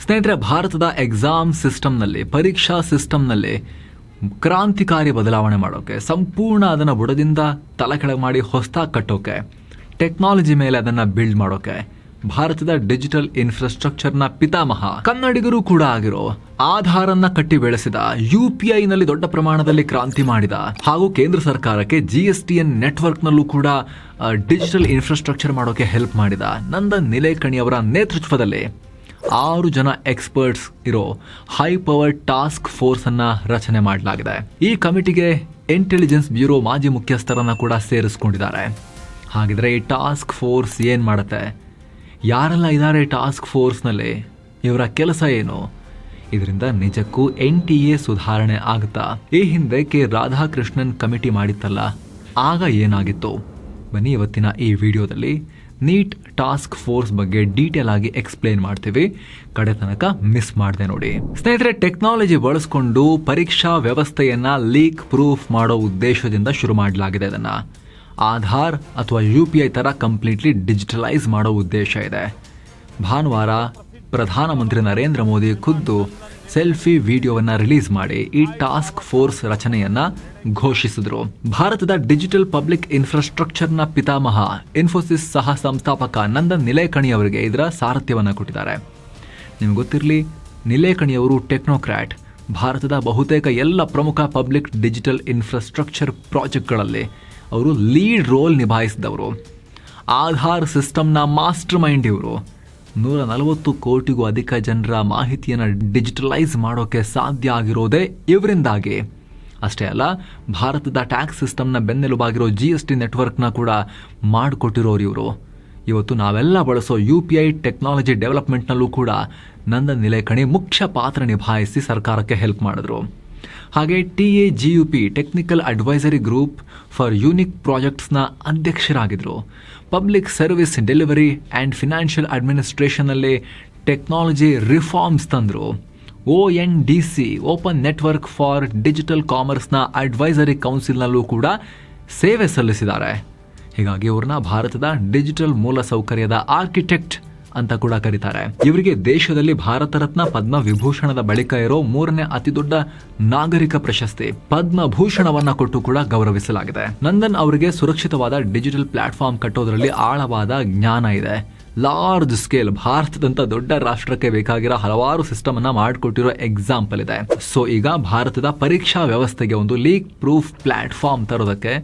ಸ್ನೇಹಿತರೆ, ಭಾರತದ ಎಕ್ಸಾಮ್ ಸಿಸ್ಟಮ್ನಲ್ಲಿ, ಪರೀಕ್ಷಾ ಸಿಸ್ಟಮ್ನಲ್ಲಿ ಕ್ರಾಂತಿಕಾರಿ ಬದಲಾವಣೆ ಮಾಡೋಕೆ, ಸಂಪೂರ್ಣ ಅದನ್ನು ಬುಡದಿಂದ ತಲೆಕೆಳಗೆ ಮಾಡಿ ಹೊಸದಾಗಿ ಕಟ್ಟೋಕೆ, ಟೆಕ್ನಾಲಜಿ ಮೇಲೆ ಅದನ್ನು ಬಿಲ್ಡ್ ಮಾಡೋಕೆ ಭಾರತದ ಡಿಜಿಟಲ್ ಇನ್ಫ್ರಾಸ್ಟ್ರಕ್ಚರ್ನ ಪಿತಾಮಹ, ಕನ್ನಡಿಗರು ಕೂಡ ಆಗಿರೋ ಆಧಾರನ್ನ ಕಟ್ಟಿ ಬೆಳೆಸಿದ, UPI ನಲ್ಲಿ ದೊಡ್ಡ ಪ್ರಮಾಣದಲ್ಲಿ ಕ್ರಾಂತಿ ಮಾಡಿದ, ಹಾಗೂ ಕೇಂದ್ರ ಸರ್ಕಾರಕ್ಕೆ GSTN ನೆಟ್ವರ್ಕ್ನಲ್ಲೂ ಕೂಡ ಡಿಜಿಟಲ್ ಇನ್ಫ್ರಾಸ್ಟ್ರಕ್ಚರ್ ಮಾಡೋಕೆ ಹೆಲ್ಪ್ ಮಾಡಿದ ನಂದನ್ ನಿಲೇಕಣಿ ಅವರ ನೇತೃತ್ವದಲ್ಲಿ 6 ಜನ ಎಕ್ಸ್ಪರ್ಟ್ಸ್ ಇರೋ ಹೈ ಪವರ್ ಟಾಸ್ಕ್ ಫೋರ್ಸ್ ಅನ್ನ ರಚನೆ ಮಾಡಲಾಗಿದೆ. ಈ ಕಮಿಟಿಗೆ ಇಂಟೆಲಿಜೆನ್ಸ್ ಬ್ಯೂರೋ ಮಾಜಿ ಮುಖ್ಯಸ್ಥರನ್ನ ಕೂಡ ಸೇರಿಸ್ಕೊಂಡಿದ್ದಾರೆ. ಹಾಗಿದ್ರೆ ಈ ಟಾಸ್ಕ್ ಫೋರ್ಸ್ ಏನ್ ಮಾಡುತ್ತೆ, ಯಾರೆಲ್ಲ ಇದ್ದಾರೆ ಟಾಸ್ಕ್ ಫೋರ್ಸ್ನಲ್ಲಿ, ಇವರ ಕೆಲಸ ಏನು, ಇದರಿಂದ ನಿಜಕ್ಕೂ NTA ಸುಧಾರಣೆ ಆಗುತ್ತಾ? ಈ ಹಿಂದೆ ಕೆ ರಾಧಾಕೃಷ್ಣನ್ ಕಮಿಟಿ ಮಾಡಿತ್ತಲ್ಲ, ಆಗ ಏನಾಗಿತ್ತು? ಬನ್ನಿ ಇವತ್ತಿನ ಈ ವಿಡಿಯೋದಲ್ಲಿ ನೀಟ್ ಟಾಸ್ಕ್ ಫೋರ್ಸ್ ಬಗ್ಗೆ ಡೀಟೇಲ್ ಆಗಿ ಎಕ್ಸ್ಪ್ಲೇನ್ ಮಾಡ್ತೀವಿ. ಕಡೆ ತನಕ ಮಿಸ್ ಮಾಡದೆ ನೋಡಿ. ಸ್ನೇಹಿತರೆ, ಟೆಕ್ನಾಲಜಿ ಬಳಸ್ಕೊಂಡು ಪರೀಕ್ಷಾ ವ್ಯವಸ್ಥೆಯನ್ನ ಲೀಕ್ ಪ್ರೂಫ್ ಮಾಡೋ ಉದ್ದೇಶದಿಂದ ಶುರು ಮಾಡಲಾಗಿದೆ. ಅದನ್ನ ಆಧಾರ್ ಅಥವಾ UPI ತರ ಕಂಪ್ಲೀಟ್ಲಿ ಡಿಜಿಟಲೈಸ್ ಮಾಡೋ ಉದ್ದೇಶ ಇದೆ. ಭಾನುವಾರ ಪ್ರಧಾನಮಂತ್ರಿ ನರೇಂದ್ರ ಮೋದಿ ಖುದ್ದು ಸೆಲ್ಫಿ ವಿಡಿಯೋವನ್ನ ರಿಲೀಸ್ ಮಾಡಿ ಈ ಟಾಸ್ಕ್ ಫೋರ್ಸ್ ರಚನೆಯನ್ನ ಘೋಷಿಸಿದ್ರು. ಭಾರತದ ಡಿಜಿಟಲ್ ಪಬ್ಲಿಕ್ ಇನ್ಫ್ರಾಸ್ಟ್ರಕ್ಚರ್ನ ಪಿತಾಮಹ, ಇನ್ಫೋಸಿಸ್ ಸಹ ಸಂಸ್ಥಾಪಕ ನಂದನ್ ನಿಲೇಕಣಿ ಅವರಿಗೆ ಇದರ ಸಾರಥ್ಯವನ್ನ ಕೊಟ್ಟಿದ್ದಾರೆ. ನಿಮ್ಗೆ ಗೊತ್ತಿರಲಿ, ನಿಲೇಕಣಿ ಅವರು ಟೆಕ್ನೋಕ್ರಾಟ್. ಭಾರತದ ಬಹುತೇಕ ಎಲ್ಲ ಪ್ರಮುಖ ಪಬ್ಲಿಕ್ ಡಿಜಿಟಲ್ ಇನ್ಫ್ರಾಸ್ಟ್ರಕ್ಚರ್ ಪ್ರಾಜೆಕ್ಟ್ಗಳಲ್ಲಿ ಅವರು ಲೀಡ್ ರೋಲ್ ನಿಭಾಯಿಸಿದವರು. ಆಧಾರ್ ಸಿಸ್ಟಮ್ನ ಮಾಸ್ಟರ್ ಮೈಂಡ್ ಇವರು. 140 ಕೋಟಿಗೂ ಅಧಿಕ ಜನರ ಮಾಹಿತಿಯನ್ನು ಡಿಜಿಟಲೈಸ್ ಮಾಡೋಕೆ ಸಾಧ್ಯ ಆಗಿರೋದೇ ಇವರಿಂದಾಗಿ. ಅಷ್ಟೇ ಅಲ್ಲ, ಭಾರತದ ಟ್ಯಾಕ್ಸ್ ಸಿಸ್ಟಮ್ನ ಬೆನ್ನೆಲುಬಾಗಿರೋ GST ನೆಟ್ವರ್ಕ್ನ ಕೂಡ ಮಾಡಿಕೊಟ್ಟಿರೋರು ಇವರು. ಇವತ್ತು ನಾವೆಲ್ಲ ಬಳಸೋ UPI ಟೆಕ್ನಾಲಜಿ ಡೆವಲಪ್ಮೆಂಟ್ನಲ್ಲೂ ಕೂಡ ನಂದನ್ ನಿಲೇಕಣಿ ಮುಖ್ಯ ಪಾತ್ರ ನಿಭಾಯಿಸಿ ಸರ್ಕಾರಕ್ಕೆ ಹೆಲ್ಪ್ ಮಾಡಿದ್ರು. ಹಾಗೆ TAGUP technical advisory group for unique ಪ್ರಾಜೆಕ್ಟ್ಸ್ನ ಅಧ್ಯಕ್ಷರಾಗಿದ್ದರು. Public service delivery and financial ಅಡ್ಮಿನಿಸ್ಟ್ರೇಷನ್ನಲ್ಲಿ ಟೆಕ್ನಾಲಜಿ ರಿಫಾರ್ಮ್ಸ್ ತಂದರು. ONDC open network for digital ಕಾಮರ್ಸ್ನ ಅಡ್ವೈಸರಿ ಕೌನ್ಸಿಲ್ನಲ್ಲೂ ಕೂಡ ಸೇವೆ ಸಲ್ಲಿಸಿದ್ದಾರೆ. ಹೀಗಾಗಿ ಇವ್ರನ್ನ ಭಾರತದ ಡಿಜಿಟಲ್ ಮೂಲಸೌಕರ್ಯದ ಆರ್ಕಿಟೆಕ್ಟ್ ಅಂತ ಕೂಡ ಕರೀತಾರೆ. ಇವರಿಗೆ ದೇಶದಲ್ಲಿ ಭಾರತ ರತ್ನ ಪದ್ಮವಿಭೂಷಣದ ಬಳಿಕ ಇರೋ 3ನೇ ಅತಿ ದೊಡ್ಡ ನಾಗರಿಕ ಪ್ರಶಸ್ತಿ ಪದ್ಮಭೂಷಣವನ್ನ ಕೊಟ್ಟು ಕೂಡ ಗೌರವಿಸಲಾಗಿದೆ. ನಂದನ್ ಅವರಿಗೆ ಸುರಕ್ಷಿತವಾದ ಡಿಜಿಟಲ್ ಪ್ಲಾಟ್ಫಾರ್ಮ್ ಕಟ್ಟೋದ್ರಲ್ಲಿ ಆಳವಾದ ಜ್ಞಾನ ಇದೆ. ಲಾರ್ಜ್ ಸ್ಕೇಲ್ ಭಾರತದಂತ ದೊಡ್ಡ ರಾಷ್ಟ್ರಕ್ಕೆ ಬೇಕಾಗಿರೋ ಹಲವಾರು ಸಿಸ್ಟಮ್ ಅನ್ನ ಮಾಡಿಕೊಟ್ಟಿರೋ ಎಕ್ಸಾಂಪಲ್ ಇದೆ. ಸೊ ಈಗ ಭಾರತದ ಪರೀಕ್ಷಾ ವ್ಯವಸ್ಥೆಗೆ ಒಂದು ಲೀಕ್ ಪ್ರೂಫ್ ಪ್ಲಾಟ್ಫಾರ್ಮ್ ತರೋದಕ್ಕೆ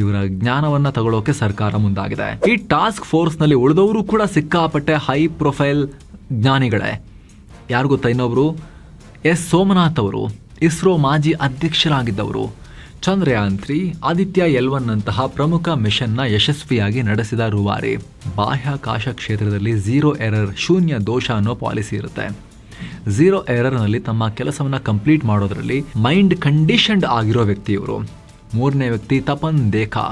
ಇವರ ಜ್ಞಾನವನ್ನ ತಗೊಳ್ಳೋಕೆ ಸರ್ಕಾರ ಮುಂದಾಗಿದೆ. ಈ ಟಾಸ್ಕ್ ಫೋರ್ಸ್ ನಲ್ಲಿ ಉಳಿದವರು ಕೂಡ ಸಿಕ್ಕಾಪಟ್ಟೆ ಹೈ ಪ್ರೊಫೈಲ್ ಜ್ಞಾನಿಗಳೇ. ಯಾರು ಗೊತ್ತಾ? ಇನ್ನೊಬ್ರು S ಸೋಮನಾಥ್ ಅವರು, ಇಸ್ರೋ ಮಾಜಿ ಅಧ್ಯಕ್ಷರಾಗಿದ್ದವರು. ಚಂದ್ರಯಾನ್ 3, ಆದಿತ್ಯ L1 ನಂತಹ ಪ್ರಮುಖ ಮಿಷನ್ನ ಯಶಸ್ವಿಯಾಗಿ ನಡೆಸಿದ ರೂವಾರಿ. ಬಾಹ್ಯಾಕಾಶ ಕ್ಷೇತ್ರದಲ್ಲಿ 0 ಎರರ್, ಶೂನ್ಯ ದೋಷ ಅನ್ನೋ ಪಾಲಿಸಿ ಇರುತ್ತೆ. 0 ಎರರ್ ನಲ್ಲಿ ತಮ್ಮ ಕೆಲಸವನ್ನ ಕಂಪ್ಲೀಟ್ ಮಾಡೋದ್ರಲ್ಲಿ ಮೈಂಡ್ ಕಂಡೀಷನ್ಡ್ ಆಗಿರೋ ವ್ಯಕ್ತಿ ಇವರು. 3ನೇ ವ್ಯಕ್ತಿ ತಪನ್ ದೇಖಾ,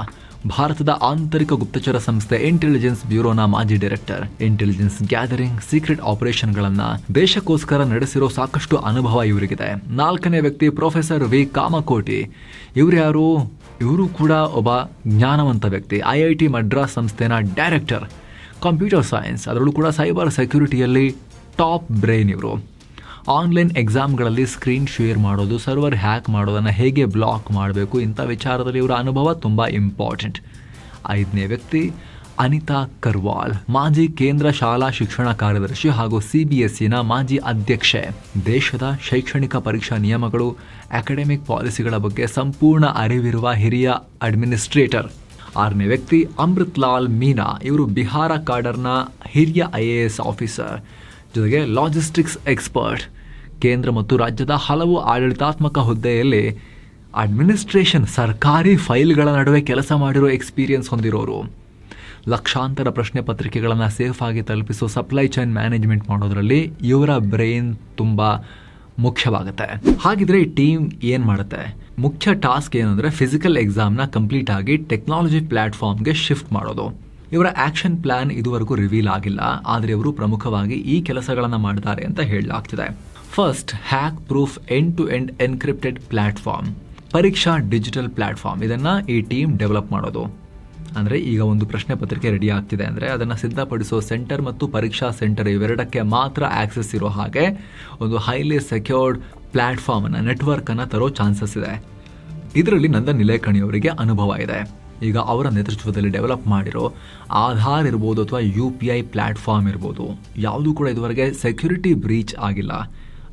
ಭಾರತದ ಆಂತರಿಕ ಗುಪ್ತಚರ ಸಂಸ್ಥೆ ಇಂಟೆಲಿಜೆನ್ಸ್ ಬ್ಯೂರೋನ ಮಾಜಿ ಡೈರೆಕ್ಟರ್. ಇಂಟೆಲಿಜೆನ್ಸ್ ಗ್ಯಾದರಿಂಗ್, ಸೀಕ್ರೆಟ್ ಆಪರೇಷನ್ಗಳನ್ನ ದೇಶಕ್ಕೋಸ್ಕರ ನಡೆಸಿರೋ ಸಾಕಷ್ಟು ಅನುಭವ ಇವರಿಗಿದೆ. 4ನೇ ವ್ಯಕ್ತಿ ಪ್ರೊಫೆಸರ್ V ಕಾಮಕೋಟಿ. ಇವರು ಯಾರು? ಇವರು ಕೂಡ ಒಬ್ಬ ಜ್ಞಾನವಂತ ವ್ಯಕ್ತಿ. IIT ಮಡ್ರಾಸ್ ಸಂಸ್ಥೆನ ಡೈರೆಕ್ಟರ್. ಕಂಪ್ಯೂಟರ್ ಸೈನ್ಸ್, ಅದರಲ್ಲೂ ಕೂಡ ಸೈಬರ್ ಸೆಕ್ಯೂರಿಟಿಯಲ್ಲಿ ಟಾಪ್ ಬ್ರೈನ್ ಇವರು. ಆನ್ಲೈನ್ ಎಕ್ಸಾಮ್ಗಳಲ್ಲಿ ಸ್ಕ್ರೀನ್ ಶೇರ್ ಮಾಡೋದು, ಸರ್ವರ್ ಹ್ಯಾಕ್ ಮಾಡೋದನ್ನು ಹೇಗೆ ಬ್ಲಾಕ್ ಮಾಡಬೇಕು, ಇಂಥ ವಿಚಾರದಲ್ಲಿ ಇವರ ಅನುಭವ ತುಂಬ ಇಂಪಾರ್ಟೆಂಟ್. 5ನೇ ವ್ಯಕ್ತಿ ಅನಿತಾ ಕರ್ವಾಲ್, ಮಾಜಿ ಕೇಂದ್ರ ಶಾಲಾ ಶಿಕ್ಷಣ ಕಾರ್ಯದರ್ಶಿ ಹಾಗೂ CBSEನ ಮಾಜಿ ಅಧ್ಯಕ್ಷೆ. ದೇಶದ ಶೈಕ್ಷಣಿಕ ಪರೀಕ್ಷಾ ನಿಯಮಗಳು, ಅಕಾಡೆಮಿಕ್ ಪಾಲಿಸಿಗಳ ಬಗ್ಗೆ ಸಂಪೂರ್ಣ ಅರಿವಿರುವ ಹಿರಿಯ ಅಡ್ಮಿನಿಸ್ಟ್ರೇಟರ್. 6ನೇ ವ್ಯಕ್ತಿ ಅಮೃತ್ ಲಾಲ್ ಮೀನಾ, ಇವರು ಬಿಹಾರ ಕಾಡರ್ನ ಹಿರಿಯ IAS ಆಫೀಸರ್, ಜೊತೆಗೆ ಲಾಜಿಸ್ಟಿಕ್ಸ್ ಎಕ್ಸ್ಪರ್ಟ್. ಕೇಂದ್ರ ಮತ್ತು ರಾಜ್ಯದ ಹಲವು ಆಡಳಿತಾತ್ಮಕ ಹುದ್ದೆಯಲ್ಲಿ ಅಡ್ಮಿನಿಸ್ಟ್ರೇಷನ್, ಸರ್ಕಾರಿ ಫೈಲ್ಗಳ ನಡುವೆ ಕೆಲಸ ಮಾಡಿರೋ ಎಕ್ಸ್ಪೀರಿಯನ್ಸ್ ಹೊಂದಿರೋರು. ಲಕ್ಷಾಂತರ ಪ್ರಶ್ನೆ ಪತ್ರಿಕೆಗಳನ್ನು ಸೇಫ್ ಆಗಿ ತಲುಪಿಸೋ ಸಪ್ಲೈ ಚೈನ್ ಮ್ಯಾನೇಜ್ಮೆಂಟ್ ಮಾಡೋದ್ರಲ್ಲಿ ಇವರ ಬ್ರೈನ್ ತುಂಬ ಮುಖ್ಯವಾಗುತ್ತೆ. ಹಾಗಿದ್ರೆ ಈ ಟೀಮ್ ಏನು ಮಾಡುತ್ತೆ? ಮುಖ್ಯ ಟಾಸ್ಕ್ ಏನಂದರೆ ಫಿಸಿಕಲ್ ಎಕ್ಸಾಮ್ನ ಕಂಪ್ಲೀಟ್ ಆಗಿ ಟೆಕ್ನಾಲಜಿ ಪ್ಲಾಟ್ಫಾರ್ಮ್ಗೆ ಶಿಫ್ಟ್ ಮಾಡೋದು. ಇವರ ಆಕ್ಷನ್ ಪ್ಲಾನ್ ಇದುವರೆಗೂ ರಿವೀಲ್ ಆಗಿಲ್ಲ, ಆದರೆ ಇವರು ಪ್ರಮುಖವಾಗಿ ಈ ಕೆಲಸಗಳನ್ನು ಮಾಡ್ತಾರೆ ಅಂತ ಹೇಳಲಾಗ್ತಿದೆ. First, hack proof end to end encrypted platform, ಪರೀಕ್ಷಾ ಡಿಜಿಟಲ್ ಪ್ಲಾಟ್ಫಾರ್ಮ್. ಇದನ್ನ ಈ ಟೀಮ್ ಡೆವಲಪ್ ಮಾಡೋದು. ಅಂದರೆ ಈಗ ಒಂದು ಪ್ರಶ್ನೆ ಪತ್ರಿಕೆ ರೆಡಿ ಆಗ್ತಿದೆ ಅಂದರೆ ಅದನ್ನು ಸಿದ್ಧಪಡಿಸೋ ಸೆಂಟರ್ ಮತ್ತು ಪರೀಕ್ಷಾ ಸೆಂಟರ್ ಇವೆರಡಕ್ಕೆ ಮಾತ್ರ ಆಕ್ಸೆಸ್ ಇರೋ ಹಾಗೆ ಒಂದು ಹೈಲಿ ಸೆಕ್ಯೂರ್ಡ್ ಪ್ಲ್ಯಾಟ್ಫಾರ್ಮನ್ನು ನೆಟ್ವರ್ಕನ್ನು ತರೋ ಚಾನ್ಸಸ್ ಇದೆ. ಇದರಲ್ಲಿ ನಂದನ್ ನಿಲೇಕಣಿ ಅವರಿಗೆ ಅನುಭವ ಇದೆ. ಈಗ ಅವರ ನೇತೃತ್ವದಲ್ಲಿ ಡೆವಲಪ್ ಮಾಡಿರೋ ಆಧಾರ್ ಇರ್ಬೋದು ಅಥವಾ UPI ಪ್ಲ್ಯಾಟ್ಫಾರ್ಮ್ ಇರ್ಬೋದು, ಯಾವುದೂ ಕೂಡ ಇದುವರೆಗೆ ಸೆಕ್ಯೂರಿಟಿ ಬ್ರೀಚ್ ಆಗಿಲ್ಲ.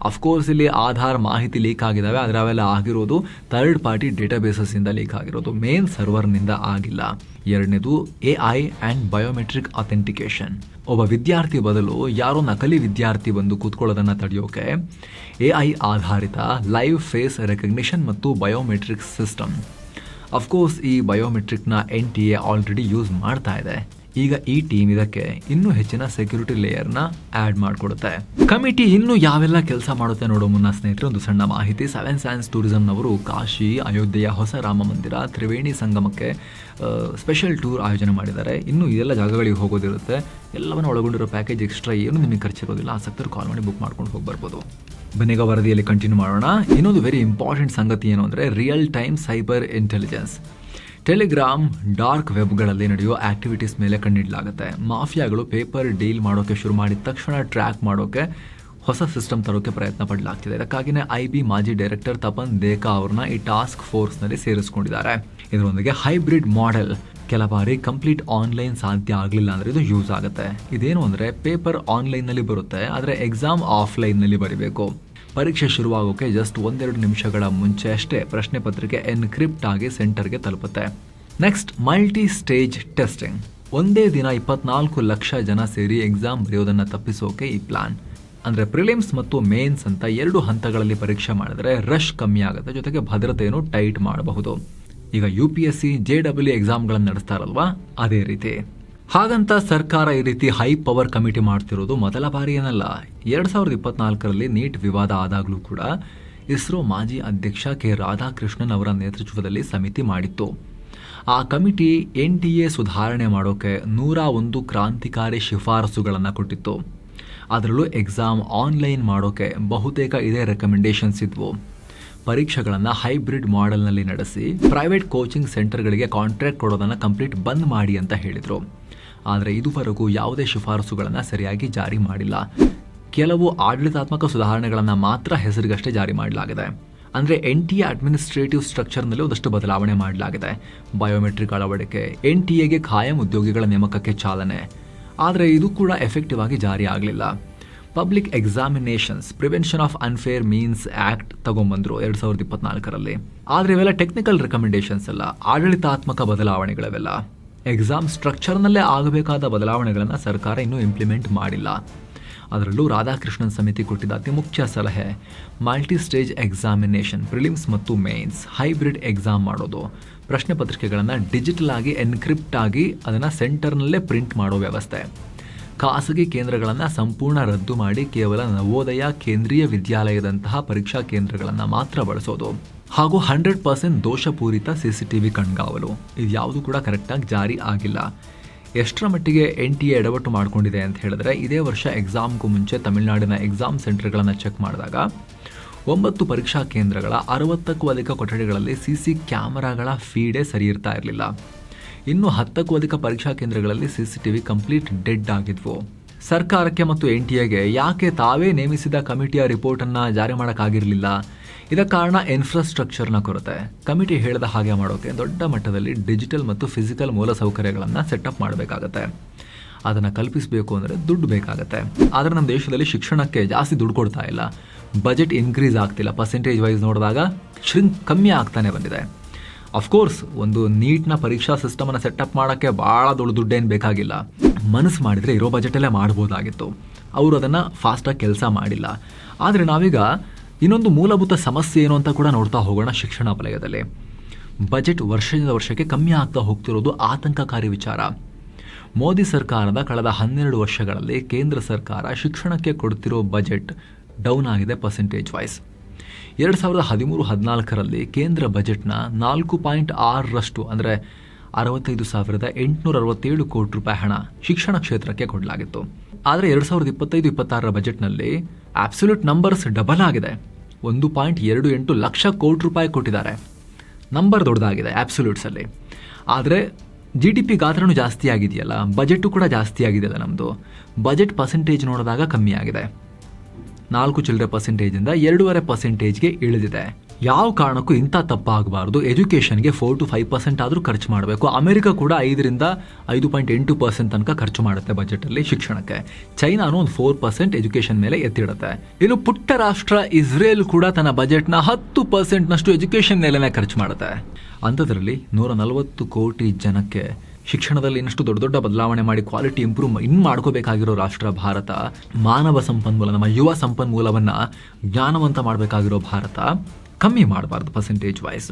ಅಫ್ಕೋರ್ಸ್ ಇಲ್ಲಿ ಆಧಾರ್ ಮಾಹಿತಿ ಲೀಕ್ ಆಗಿದ್ದಾವೆ, ಆದರೆ ಅವೆಲ್ಲ ಆಗಿರೋದು ಥರ್ಡ್ ಪಾರ್ಟಿ ಡೇಟಾಬೇಸಸ್ಸಿಂದ ಲೀಕ್ ಆಗಿರೋದು, ಮೇನ್ ಸರ್ವರ್ನಿಂದ ಆಗಿಲ್ಲ. ಎರಡನೇದು AI ಆ್ಯಂಡ್ ಬಯೋಮೆಟ್ರಿಕ್ ಅಥೆಂಟಿಕೇಶನ್. ಒಬ್ಬ ವಿದ್ಯಾರ್ಥಿ ಬದಲು ಯಾರೋ ನಕಲಿ ವಿದ್ಯಾರ್ಥಿ ಬಂದು ಕೂತ್ಕೊಳ್ಳೋದನ್ನು ತಡೆಯೋಕೆ AI ಆಧಾರಿತ ಲೈವ್ ಫೇಸ್ ರೆಕಗ್ನಿಷನ್ ಮತ್ತು ಬಯೋಮೆಟ್ರಿಕ್ ಸಿಸ್ಟಮ್. ಅಫ್ಕೋರ್ಸ್ ಈ ಬಯೋಮೆಟ್ರಿಕ್ನ NTA ಆಲ್ರೆಡಿ ಯೂಸ್ ಮಾಡ್ತಾ ಇದೆ. ಈಗ ಈ ಟೀಮ್ ಇದಕ್ಕೆ ಇನ್ನೂ ಹೆಚ್ಚಿನ ಸೆಕ್ಯೂರಿಟಿ ಲೇಯರ್ನ ಆ್ಯಡ್ ಮಾಡಿಕೊಡುತ್ತೆ. ಕಮಿಟಿ ಇನ್ನೂ ಯಾವೆಲ್ಲ ಕೆಲಸ ಮಾಡುತ್ತೆ ನೋಡೋ ಮುನ್ನ ಸ್ನೇಹಿತರೆ ಒಂದು ಸಣ್ಣ ಮಾಹಿತಿ. 7 ಸೈನ್ಸ್ ಟೂರಿಸಂನವರು ಕಾಶಿ, ಅಯೋಧ್ಯೆಯ ಹೊಸ ರಾಮ ಮಂದಿರ, ತ್ರಿವೇಣಿ ಸಂಗಮಕ್ಕೆ ಸ್ಪೆಷಲ್ ಟೂರ್ ಆಯೋಜನೆ ಮಾಡಿದ್ದಾರೆ. ಇನ್ನು ಇದೆಲ್ಲ ಜಾಗಗಳಿಗೆ ಹೋಗೋದಿರುತ್ತೆ. ಎಲ್ಲವನ್ನು ಒಳಗೊಂಡಿರೋ ಪ್ಯಾಕೇಜ್ ಎಕ್ಸ್ಟ್ರಾ ಏನು ನಿಮಗೆ ಖರ್ಚಿರೋದಿಲ್ಲ. ಆಸಕ್ತರು ಕಾಲ್ ಮಾಡಿ ಬುಕ್ ಮಾಡ್ಕೊಂಡು ಹೋಗಿ ಬರ್ಬೋದು. ಬನ್ನಿಗ ವರದಿಯಲ್ಲಿ ಕಂಟಿನ್ಯೂ ಮಾಡೋಣ. ಇನ್ನೊಂದು ವೆರಿ ಇಂಪಾರ್ಟೆಂಟ್ ಸಂಗತಿ ಏನು ಅಂದರೆ real time cyber intelligence. Telegram, dark ವೆಬ್ಗಳಲ್ಲಿ ನಡೆಯೋ ಆಕ್ಟಿವಿಟೀಸ್ ಮೇಲೆ ಕಣ್ಣಿಡಲಾಗುತ್ತೆ. ಮಾಫಿಯಾಗಳು ಪೇಪರ್ ಡೀಲ್ ಮಾಡೋಕ್ಕೆ ಶುರು ಮಾಡಿದ ತಕ್ಷಣ ಟ್ರ್ಯಾಕ್ ಮಾಡೋಕ್ಕೆ ಹೊಸ ಸಿಸ್ಟಮ್ ತರೋಕ್ಕೆ ಪ್ರಯತ್ನ ಪಡಲಾಗ್ತಿದೆ. ಇದಕ್ಕಾಗಿಯೇ IB ಮಾಜಿ ಡೈರೆಕ್ಟರ್ ತಪನ್ ದೇಕಾ ಅವ್ರನ್ನ ಈ ಟಾಸ್ಕ್ ಫೋರ್ಸ್ನಲ್ಲಿ ಸೇರಿಸ್ಕೊಂಡಿದ್ದಾರೆ. ಇದರೊಂದಿಗೆ ಹೈಬ್ರಿಡ್ ಮಾಡೆಲ್, ಕೆಲ ಬಾರಿ ಕಂಪ್ಲೀಟ್ ಆನ್ಲೈನ್ ಸಾಧ್ಯ ಆಗಲಿಲ್ಲ ಅಂದರೆ ಇದು ಯೂಸ್ ಆಗುತ್ತೆ. ಇದೇನು ಅಂದರೆ ಪೇಪರ್ ಆನ್ಲೈನ್ನಲ್ಲಿ ಬರುತ್ತೆ, ಆದರೆ ಎಕ್ಸಾಮ್ ಆಫ್ಲೈನ್ನಲ್ಲಿ ಬರೀಬೇಕು. ಪರೀಕ್ಷೆ ಶುರುವಾಗೋಕ್ಕೆ ಜಸ್ಟ್ 1-2 ನಿಮಿಷಗಳ ಮುಂಚೆ ಅಷ್ಟೇ ಪ್ರಶ್ನೆ ಪತ್ರಿಕೆ ಎನ್ಕ್ರಿಪ್ಟ್ ಆಗಿ ಸೆಂಟರ್ಗೆ ತಲುಪುತ್ತೆ. Next multi stage testing. ಒಂದೇ ದಿನ 24 ಲಕ್ಷ ಜನ ಸೇರಿ ಎಕ್ಸಾಮ್ ಬರೆಯೋದನ್ನು ತಪ್ಪಿಸೋಕೆ ಈ ಪ್ಲಾನ್. ಅಂದರೆ ಪ್ರಿಲಿಮ್ಸ್ ಮತ್ತು ಮೇನ್ಸ್ ಅಂತ 2 ಹಂತಗಳಲ್ಲಿ ಪರೀಕ್ಷೆ ಮಾಡಿದ್ರೆ ರಶ್ ಕಮ್ಮಿ ಆಗುತ್ತೆ, ಜೊತೆಗೆ ಭದ್ರತೆಯನ್ನು ಟೈಟ್ ಮಾಡಬಹುದು. ಈಗ UPSC, JEE ಎಕ್ಸಾಮ್ಗಳನ್ನು ನಡೆಸ್ತಾರಲ್ವಾ, ಅದೇ ರೀತಿ. ಹಾಗಂತ ಸರ್ಕಾರ ಈ ರೀತಿ ಹೈ ಪವರ್ ಕಮಿಟಿ ಮಾಡ್ತಿರೋದು ಮೊದಲ ಬಾರಿ ಏನಲ್ಲ. 2024ರಲ್ಲಿ ನೀಟ್ ವಿವಾದ ಆದಾಗಲೂ ಕೂಡ ಇಸ್ರೋ ಮಾಜಿ ಅಧ್ಯಕ್ಷ ಕೆ ರಾಧಾಕೃಷ್ಣನ್ ಅವರ ನೇತೃತ್ವದಲ್ಲಿ ಸಮಿತಿ ಮಾಡಿತ್ತು. ಆ ಕಮಿಟಿ NTA ಸುಧಾರಣೆ ಮಾಡೋಕೆ 101 ಕ್ರಾಂತಿಕಾರಿ ಶಿಫಾರಸುಗಳನ್ನು ಕೊಟ್ಟಿತ್ತು. ಅದರಲ್ಲೂ ಎಕ್ಸಾಮ್ ಆನ್ಲೈನ್ ಮಾಡೋಕೆ ಬಹುತೇಕ ಇದೇ ರೆಕಮೆಂಡೇಶನ್ಸ್ ಇದ್ವು. ಪರೀಕ್ಷೆಗಳನ್ನು ಹೈಬ್ರಿಡ್ ಮಾಡೆಲ್ನಲ್ಲಿ ನಡೆಸಿ ಪ್ರೈವೇಟ್ ಕೋಚಿಂಗ್ ಸೆಂಟರ್ಗಳಿಗೆ ಕಾಂಟ್ರಾಕ್ಟ್ ಕೊಡೋದನ್ನು ಕಂಪ್ಲೀಟ್ ಬಂದ್ ಮಾಡಿ ಅಂತ ಹೇಳಿದರು. ಆದರೆ ಇದುವರೆಗೂ ಯಾವುದೇ ಶಿಫಾರಸುಗಳನ್ನು ಸರಿಯಾಗಿ ಜಾರಿ ಮಾಡಿಲ್ಲ. ಕೆಲವು ಆಡಳಿತಾತ್ಮಕ ಸುಧಾರಣೆಗಳನ್ನು ಮಾತ್ರ ಹೆಸರಿಗಷ್ಟೇ ಜಾರಿ ಮಾಡಲಾಗಿದೆ. ಅಂದರೆ NTA ಅಡ್ಮಿನಿಸ್ಟ್ರೇಟಿವ್ ಸ್ಟ್ರಕ್ಚರ್ನಲ್ಲಿ ಒಂದಷ್ಟು ಬದಲಾವಣೆ ಮಾಡಲಾಗಿದೆ. ಬಯೋಮೆಟ್ರಿಕ್ ಅಳವಡಿಕೆ, NTAಗೆ ಖಾಯಂ ಉದ್ಯೋಗಿಗಳ ನೇಮಕಕ್ಕೆ ಚಾಲನೆ, ಆದರೆ ಇದು ಕೂಡ ಎಫೆಕ್ಟಿವ್ ಆಗಿ ಜಾರಿ ಆಗಲಿಲ್ಲ. Public examinations prevention of unfair means act ತಗೊಂಡ್ಬಂದರು 2024ರಲ್ಲಿ. ಆದರೆ ಇವೆಲ್ಲ ಟೆಕ್ನಿಕಲ್ ರೆಕಮೆಂಡೇಶನ್ಸ್ ಅಲ್ಲ, ಆಡಳಿತಾತ್ಮಕ ಬದಲಾವಣೆಗಳಿವೆಲ್ಲ. ಎಕ್ಸಾಮ್ ಸ್ಟ್ರಕ್ಚರ್ನಲ್ಲೇ ಆಗಬೇಕಾದ ಬದಲಾವಣೆಗಳನ್ನು ಸರ್ಕಾರ ಇನ್ನೂ ಇಂಪ್ಲಿಮೆಂಟ್ ಮಾಡಿಲ್ಲ. ಅದರಲ್ಲೂ ರಾಧಾಕೃಷ್ಣನ್ ಸಮಿತಿ ಕೊಟ್ಟಿದ್ದ ಅತಿ ಮುಖ್ಯ ಸಲಹೆ ಮಲ್ಟಿ ಸ್ಟೇಜ್ ಎಕ್ಸಾಮಿನೇಷನ್, ಪ್ರಿಲಿಮ್ಸ್ ಮತ್ತು ಮೇನ್ಸ್, ಹೈಬ್ರಿಡ್ ಎಕ್ಸಾಮ್ ಮಾಡೋದು, ಪ್ರಶ್ನೆ ಪತ್ರಿಕೆಗಳನ್ನು ಡಿಜಿಟಲ್ ಆಗಿ ಎನ್ಕ್ರಿಪ್ಟ್ ಆಗಿ ಅದನ್ನು ಸೆಂಟರ್ನಲ್ಲೇ ಪ್ರಿಂಟ್ ಮಾಡೋ ವ್ಯವಸ್ಥೆ, ಖಾಸಗಿ ಕೇಂದ್ರಗಳನ್ನು ಸಂಪೂರ್ಣ ರದ್ದು ಮಾಡಿ ಕೇವಲ ನವೋದಯ, ಕೇಂದ್ರೀಯ ವಿದ್ಯಾಲಯದಂತಹ ಪರೀಕ್ಷಾ ಕೇಂದ್ರಗಳನ್ನು ಮಾತ್ರ ಬಳಸೋದು, ಹಾಗೂ 100% ದೋಷಪೂರಿತ CCTV ಕಣ್ಗಾವಲು. ಇದು ಯಾವುದು ಕೂಡ ಕರೆಕ್ಟಾಗಿ ಜಾರಿ ಆಗಿಲ್ಲ. ಎಷ್ಟರ ಮಟ್ಟಿಗೆ NTA ಎಡವಟ್ಟು ಮಾಡಿಕೊಂಡಿದೆ ಅಂತ ಹೇಳಿದ್ರೆ, ಇದೇ ವರ್ಷ ಎಕ್ಸಾಮ್ಗೂ ಮುಂಚೆ ತಮಿಳುನಾಡಿನ ಎಕ್ಸಾಮ್ ಸೆಂಟರ್ಗಳನ್ನು ಚೆಕ್ ಮಾಡಿದಾಗ 9 ಪರೀಕ್ಷಾ ಕೇಂದ್ರಗಳ 60ಕ್ಕೂ ಅಧಿಕ ಕೊಠಡಿಗಳಲ್ಲಿ CC ಕ್ಯಾಮರಾಗಳ ಫೀಡೇ ಸರಿ ಇರ್ತಾ ಇರಲಿಲ್ಲ. ಇನ್ನು 10ಕ್ಕೂ ಅಧಿಕ ಪರೀಕ್ಷಾ ಕೇಂದ್ರಗಳಲ್ಲಿ CCTV ಕಂಪ್ಲೀಟ್ ಡೆಡ್ ಆಗಿದ್ವು. ಸರ್ಕಾರಕ್ಕೆ ಮತ್ತು NTAಗೆ ಯಾಕೆ ತಾವೇ ನೇಮಿಸಿದ ಕಮಿಟಿಯ ರಿಪೋರ್ಟನ್ನು ಜಾರಿ ಮಾಡೋಕ್ಕಾಗಿರಲಿಲ್ಲ? ಇದಕ್ಕೆ ಕಾರಣ ಇನ್ಫ್ರಾಸ್ಟ್ರಕ್ಚರ್ನ ಕೊರತೆ. ಕಮಿಟಿ ಹೇಳಿದ ಹಾಗೆ ಮಾಡೋಕ್ಕೆ ದೊಡ್ಡ ಮಟ್ಟದಲ್ಲಿ ಡಿಜಿಟಲ್ ಮತ್ತು ಫಿಸಿಕಲ್ ಮೂಲಸೌಕರ್ಯಗಳನ್ನು ಸೆಟಪ್ ಮಾಡಬೇಕಾಗತ್ತೆ. ಅದನ್ನು ಕಲ್ಪಿಸಬೇಕು ಅಂದರೆ ದುಡ್ಡು ಬೇಕಾಗತ್ತೆ. ಆದರೆ ನಮ್ಮ ದೇಶದಲ್ಲಿ ಶಿಕ್ಷಣಕ್ಕೆ ಜಾಸ್ತಿ ದುಡ್ಡು ಕೊಡ್ತಾ ಇಲ್ಲ, ಬಜೆಟ್ ಇನ್ಕ್ರೀಸ್ ಆಗ್ತಿಲ್ಲ. ಪರ್ಸೆಂಟೇಜ್ ವೈಸ್ ನೋಡಿದಾಗ ಕಮ್ಮಿ ಆಗ್ತಾನೆ ಬಂದಿದೆ. ಅಫ್ಕೋರ್ಸ್ ಒಂದು ನೀಟ್ನ ಪರೀಕ್ಷಾ ಸಿಸ್ಟಮನ್ನು ಸೆಟಪ್ ಮಾಡೋಕ್ಕೆ ಭಾಳ ದುಡ್ಡೇನು ಬೇಕಾಗಿಲ್ಲ. ಮನಸ್ಸು ಮಾಡಿದರೆ ಇರೋ ಬಜೆಟಲ್ಲೇ ಮಾಡ್ಬೋದಾಗಿತ್ತು. ಅವರು ಅದನ್ನು ಫಾಸ್ಟಾಗಿ ಕೆಲಸ ಮಾಡಿಲ್ಲ. ಆದರೆ ನಾವೀಗ ಇನ್ನೊಂದು ಮೂಲಭೂತ ಸಮಸ್ಯೆ ಏನು ಅಂತ ಕೂಡ ನೋಡ್ತಾ ಹೋಗೋಣ. ಶಿಕ್ಷಣ ವಲಯದಲ್ಲಿ ಬಜೆಟ್ ವರ್ಷದಿಂದ ವರ್ಷಕ್ಕೆ ಕಮ್ಮಿ ಆಗ್ತಾ ಹೋಗ್ತಿರೋದು ಆತಂಕಕಾರಿ ವಿಚಾರ. ಮೋದಿ ಸರ್ಕಾರದ ಕಳೆದ 12 ವರ್ಷಗಳಲ್ಲಿ ಕೇಂದ್ರ ಸರ್ಕಾರ ಶಿಕ್ಷಣಕ್ಕೆ ಕೊಡ್ತಿರೋ ಬಜೆಟ್ ಡೌನ್ ಆಗಿದೆ ಪರ್ಸೆಂಟೇಜ್ ವೈಸ್. 2013-14ರಲ್ಲಿ ಕೇಂದ್ರ ಬಜೆಟ್ನ 4.6% ಅಂದರೆ 65,867 ಕೋಟಿ ರೂಪಾಯಿ ಹಣ ಶಿಕ್ಷಣ ಕ್ಷೇತ್ರಕ್ಕೆ ಕೊಡಲಾಗಿತ್ತು. ಆದರೆ 2025-26ರ ಬಜೆಟ್ನಲ್ಲಿ ಆಬ್ಸಲ್ಯೂಟ್ ನಂಬರ್ಸ್ ಡಬಲ್ ಆಗಿದೆ. 1.28 ಲಕ್ಷ ಕೋಟಿ ರೂಪಾಯಿ ಕೊಟ್ಟಿದ್ದಾರೆ. ನಂಬರ್ ದೊಡ್ಡದಾಗಿದೆ ಆಬ್ಸಲ್ಯೂಟ್ಸಲ್ಲಿ. ಆದರೆ GDP ಗಾತ್ರನೂ ಜಾಸ್ತಿ ಆಗಿದೆಯಲ್ಲ, ಬಜೆಟು ಕೂಡ ಜಾಸ್ತಿ ಆಗಿದೆಯಲ್ಲ ನಮ್ಮದು. ಬಜೆಟ್ ಪರ್ಸೆಂಟೇಜ್ ನೋಡಿದಾಗ ಕಮ್ಮಿ ಆಗಿದೆ, 4% 2.5%ಗೆ ಇಳಿದಿದೆ. ಯಾವ ಕಾರಣಕ್ಕೂ ಇಂಥ ತಪ್ಪಾಗಬಾರ್ದು. ಎಜುಕೇಷನ್ಗೆ 4 to 5% ಆದರೂ ಖರ್ಚು ಮಾಡಬೇಕು. ಅಮೆರಿಕ ಕೂಡ 5.8% ತನಕ ಖರ್ಚು ಮಾಡುತ್ತೆ ಬಜೆಟಲ್ಲಿ ಶಿಕ್ಷಣಕ್ಕೆ. ಚೈನಾನು ಒಂದು 4% ಎಜುಕೇಷನ್ ಮೇಲೆ ಎತ್ತಿಡುತ್ತೆ. ಇನ್ನು ಪುಟ್ಟ ರಾಷ್ಟ್ರ ಇಸ್ರೇಲ್ ಕೂಡ ತನ್ನ ಬಜೆಟ್ನ 10%ನಷ್ಟು ಎಜುಕೇಷನ್ ಮೇಲೆನೇ ಖರ್ಚು ಮಾಡುತ್ತೆ. ಅಂಥದ್ರಲ್ಲಿ 140 ಕೋಟಿ ಜನಕ್ಕೆ ಶಿಕ್ಷಣದಲ್ಲಿ ಇನ್ನಷ್ಟು ದೊಡ್ಡ ದೊಡ್ಡ ಬದಲಾವಣೆ ಮಾಡಿ ಕ್ವಾಲಿಟಿ ಇಂಪ್ರೂವ್ ಮಾಡ್ಕೋಬೇಕಾಗಿರೋ ರಾಷ್ಟ್ರ ಭಾರತ. ಮಾನವ ಸಂಪನ್ಮೂಲ, ನಮ್ಮ ಯುವ ಸಂಪನ್ಮೂಲವನ್ನು ಜ್ಞಾನವಂತ ಮಾಡಬೇಕಾಗಿರೋ ಭಾರತ ಕಮ್ಮಿ ಮಾಡಬಾರ್ದು ಪರ್ಸೆಂಟೇಜ್ ವೈಸ್.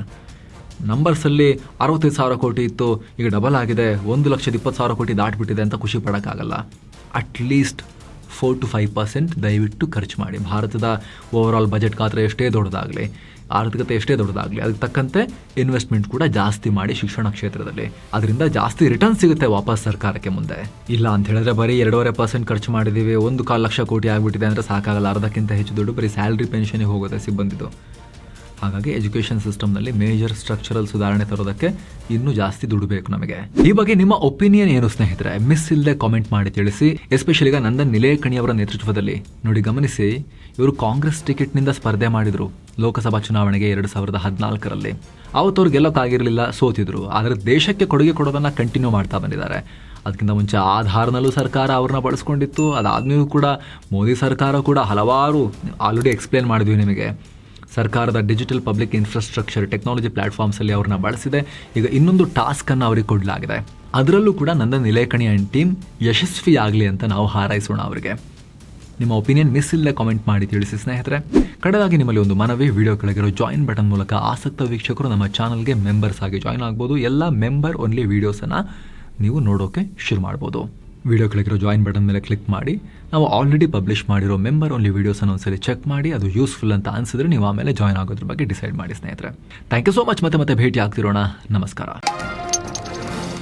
ನಂಬರ್ಸಲ್ಲಿ 65,000 ಕೋಟಿ ಇತ್ತು, ಈಗ ಡಬಲ್ ಆಗಿದೆ, 1,20,000 ಕೋಟಿ ದಾಟ್ಬಿಟ್ಟಿದೆ ಅಂತ ಖುಷಿ ಪಡೋಕ್ಕಾಗಲ್ಲ. ಅಟ್ಲೀಸ್ಟ್ 4 to 5% ದಯವಿಟ್ಟು ಖರ್ಚು ಮಾಡಿ. ಭಾರತದ ಓವರಾಲ್ ಬಜೆಟ್ ಗಾತ್ರ ಎಷ್ಟೇ ದೊಡ್ಡದಾಗಲಿ, ಆರ್ಥಿಕತೆ ಎಷ್ಟೇ ದೊಡ್ಡದಾಗಲಿ, ಅದಕ್ಕೆ ತಕ್ಕಂತೆ ಇನ್ವೆಸ್ಟ್ಮೆಂಟ್ ಕೂಡ ಜಾಸ್ತಿ ಮಾಡಿ ಶಿಕ್ಷಣ ಕ್ಷೇತ್ರದಲ್ಲಿ. ಅದರಿಂದ ಜಾಸ್ತಿ ರಿಟರ್ನ್ ಸಿಗುತ್ತೆ ವಾಪಸ್ ಸರ್ಕಾರಕ್ಕೆ ಮುಂದೆ. ಇಲ್ಲ ಅಂತ ಹೇಳಿದ್ರೆ ಬರೀ 2.5% ಖರ್ಚು ಮಾಡಿದ್ದೀವಿ, 1.25 ಲಕ್ಷ ಕೋಟಿ ಆಗಿಬಿಟ್ಟಿದೆ ಅಂದರೆ ಸಾಕಾಗಲ್ಲ. ಅರ್ಧಕ್ಕಿಂತ ಹೆಚ್ಚು ದುಡ್ಡು ಬರೀ ಸ್ಯಾಲ್ರಿ ಪೆನ್ಷನ್ಗೆ ಹೋಗುತ್ತೆ ಸಿಬ್ಬಂದಿದು. ಹಾಗಾಗಿ ಎಜುಕೇಷನ್ ಸಿಸ್ಟಮ್ನಲ್ಲಿ ಮೇಜರ್ ಸ್ಟ್ರಕ್ಚರಲ್ ಸುಧಾರಣೆ ತರೋದಕ್ಕೆ ಇನ್ನೂ ಜಾಸ್ತಿ ದುಡ್ಡು ಬೇಕು ನಮಗೆ. ಈ ಬಗ್ಗೆ ನಿಮ್ಮ ಒಪಿನಿಯನ್ ಏನು ಸ್ನೇಹಿತರೆ? ಮಿಸ್ ಇಲ್ಲದೆ ಕಾಮೆಂಟ್ ಮಾಡಿ ತಿಳಿಸಿ. ಎಸ್ಪೆಷಲಿ ಈಗ ನಂದನ್ ನಿಲೇಕಣಿ ಅವರ ನೇತೃತ್ವದಲ್ಲಿ ನೋಡಿ, ಗಮನಿಸಿ, ಇವರು ಕಾಂಗ್ರೆಸ್ ಟಿಕೆಟ್ನಿಂದ ಸ್ಪರ್ಧೆ ಮಾಡಿದರು ಲೋಕಸಭಾ ಚುನಾವಣೆಗೆ 2014ರಲ್ಲಿ. ಅವತ್ತವ್ರು ಗೆಲ್ಲೋಕ್ಕಾಗಿರಲಿಲ್ಲ, ಸೋತಿದ್ರು. ಆದರೆ ದೇಶಕ್ಕೆ ಕೊಡುಗೆ ಕೊಡೋದನ್ನು ಕಂಟಿನ್ಯೂ ಮಾಡ್ತಾ ಬಂದಿದ್ದಾರೆ. ಅದಕ್ಕಿಂತ ಮುಂಚೆ ಆಧಾರ್ನಲ್ಲೂ ಸರ್ಕಾರ ಅವ್ರನ್ನ ಬಳಸ್ಕೊಂಡಿತ್ತು. ಅದಾದ್ಮೇಲೂ ಕೂಡ ಮೋದಿ ಸರ್ಕಾರ ಕೂಡ ಹಲವಾರು ಆಲ್ರೆಡಿ ಎಕ್ಸ್ಪ್ಲೇನ್ ಮಾಡಿದ್ವಿ ನಿಮಗೆ. ಸರ್ಕಾರದ ಡಿಜಿಟಲ್ ಪಬ್ಲಿಕ್ ಇನ್ಫ್ರಾಸ್ಟ್ರಕ್ಚರ್ ಟೆಕ್ನಾಲಜಿ ಪ್ಲಾಟ್ಫಾರ್ಮ್ಸಲ್ಲಿ ಅವ್ರನ್ನ ಬಳಸಿದೆ. ಈಗ ಇನ್ನೊಂದು ಟಾಸ್ಕನ್ನು ಅವರಿಗೆ ಕೊಡಲಾಗಿದೆ. ಅದರಲ್ಲೂ ಕೂಡ ನಂದನ್ ನಿಲೇಕಣಿ ಆ್ಯಂಡ್ ಟೀಮ್ ಯಶಸ್ವಿ ಆಗಲಿ ಅಂತ ನಾವು ಹಾರೈಸೋಣ ಅವರಿಗೆ. ನಿಮ್ಮ ಒಪಿನಿಯನ್ ಮಿಸ್ ಇಲ್ಲದೆ ಕಾಮೆಂಟ್ ಮಾಡಿ ತಿಳಿಸಿ ಸ್ನೇಹಿತರೆ. ಕಡೆದಾಗಿ ನಿಮ್ಮಲ್ಲಿ ಒಂದು ಮನವಿ, ವಿಡಿಯೋ ಕೆಳಗಿರೋ ಜಾಯಿನ್ ಬಟನ್ ಮೂಲಕ ಆಸಕ್ತ ವೀಕ್ಷಕರು ನಮ್ಮ ಚಾನಲ್ಗೆ ಮೆಂಬರ್ಸ್ ಆಗಿ ಜಾಯಿನ್ ಆಗ್ಬೋದು. ಎಲ್ಲ ಮೆಂಬರ್ ಓನ್ಲಿ ವೀಡಿಯೋಸನ್ನು ನೀವು ನೋಡೋಕೆ ಶುರು ಮಾಡ್ಬೋದು. ವಿಡಿಯೋ ಕೆಳಗಿರೋ ಜಾಯಿನ್ ಬಟನ್ ಮೇಲೆ ಕ್ಲಿಕ್ ಮಾಡಿ. ನಾವು ಆಲ್ರೆಡಿ ಪಬ್ಲಿಷ್ ಮಾಡಿರೋ ಮೆಂಬರ್ ಓನ್ಲಿ ವೀಡಿಯೋಸನ್ನು ಒಂದ್ಸರಿ ಚೆಕ್ ಮಾಡಿ, ಅದು ಯೂಸ್ಫುಲ್ ಅಂತ ಅನಿಸಿದ್ರೆ ನೀವು ಆಮೇಲೆ ಜಾಯ್ನ್ ಆಗೋದ್ರ ಬಗ್ಗೆ ಡಿಸೈಡ್ ಮಾಡಿ ಸ್ನೇಹಿತರೆ. Thank you so much. ಮತ್ತೆ ಭೇಟಿ ಆಗ್ತಿರೋಣ. ನಮಸ್ಕಾರ.